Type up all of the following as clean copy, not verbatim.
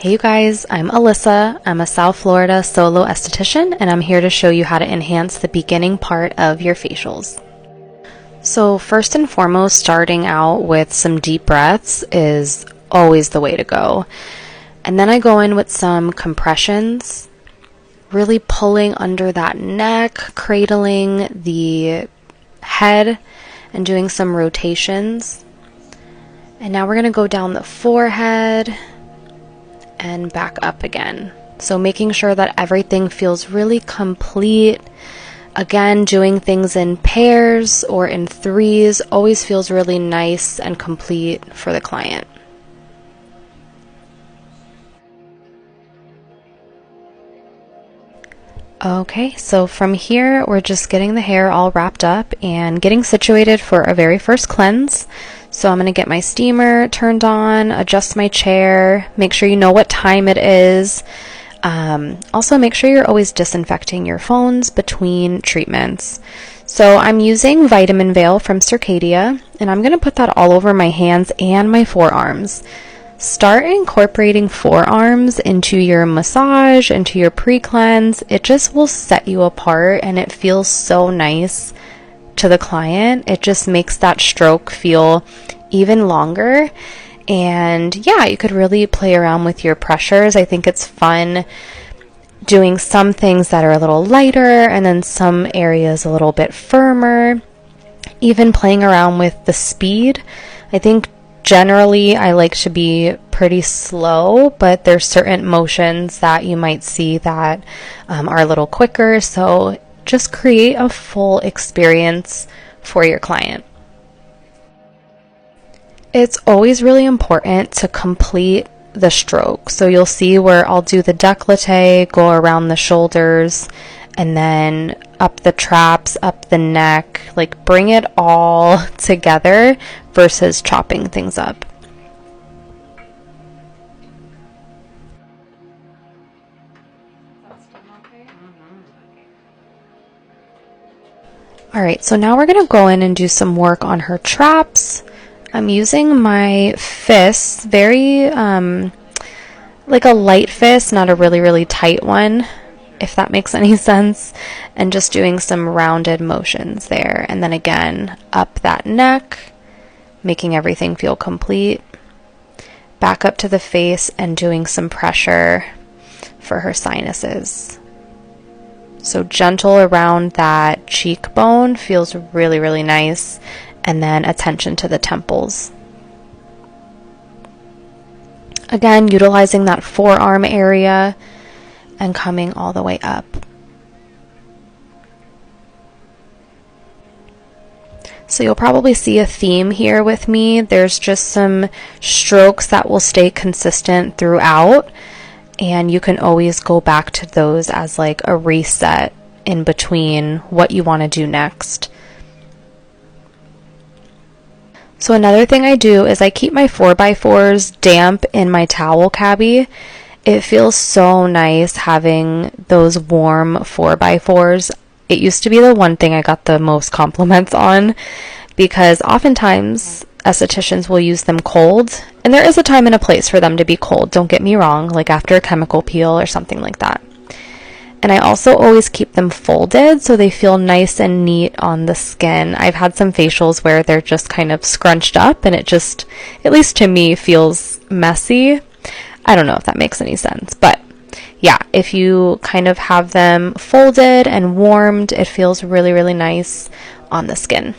Hey you guys, I'm Alyssa. I'm a South Florida solo esthetician and I'm here to show you how to enhance the beginning part of your facials. So first and foremost, starting out with some deep breaths is always the way to go. And then I go in with some compressions, really pulling under that neck, cradling the head and doing some rotations. And now we're going to go down the forehead and back up again. So making sure that everything feels really complete. Again, doing things in pairs or in threes always feels really nice and complete for the client. Okay, so from here we're just getting the hair all wrapped up and getting situated for our very first cleanse. So I'm going to get my steamer turned on, adjust my chair, make sure you know what time it is. Also make sure you're always disinfecting your phones between treatments. So I'm using Vitamin Veil from Circadia and I'm going to put that all over my hands and my forearms. Start incorporating forearms into your massage, into your pre-cleanse. It just will set you apart and it feels so nice to the client. It just makes that stroke feel even longer. And yeah, you could really play around with your pressures. I think it's fun doing some things that are a little lighter and then some areas a little bit firmer. Even playing around with the speed. I think generally I like to be pretty slow, but there's certain motions that you might see that are a little quicker. So just create a full experience for your client. It's always really important to complete the stroke. So you'll see where I'll do the décolleté, go around the shoulders, and then up the traps, up the neck, like bring it all together versus chopping things up. Alright, so now we're going to go in and do some work on her traps. I'm using my fists, very like a light fist, not a really tight one, if that makes any sense, and just doing some rounded motions there. And then again, up that neck, making everything feel complete. Back up to the face and doing some pressure for her sinuses. So gentle around that cheekbone feels really nice. And then attention to the temples. Again, utilizing that forearm area and coming all the way up. So you'll probably see a theme here with me. There's just some strokes that will stay consistent throughout. And you can always go back to those as like a reset in between what you want to do next. So another thing I do is I keep my 4x4s damp in my towel cabbie. It feels so nice having those warm 4x4s. It used to be the one thing I got the most compliments on because oftentimes estheticians will use them cold. And there is a time and a place for them to be cold, don't get me wrong, like after a chemical peel or something like that. And I also always keep them folded so they feel nice and neat on the skin. I've had some facials where they're just kind of scrunched up and it just, at least to me, feels messy. I don't know if that makes any sense, but yeah, if you kind of have them folded and warmed, it feels really nice on the skin.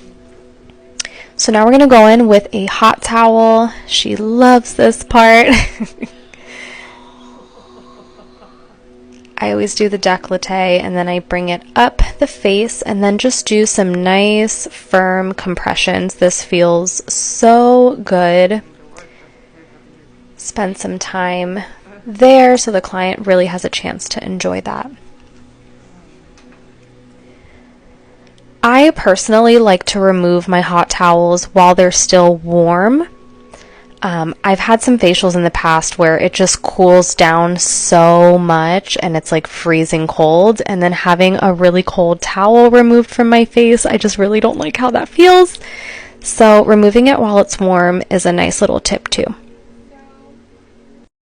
So now we're going to go in with a hot towel. She loves this part. I always do the décolleté and then I bring it up the face and then just do some nice firm compressions. This feels so good. Spend some time there so the client really has a chance to enjoy that. I personally like to remove my hot towels while they're still warm. I've had some facials in the past where it just cools down so much and it's like freezing cold, and then having a really cold towel removed from my face, I just really don't like how that feels. So removing it while it's warm is a nice little tip too.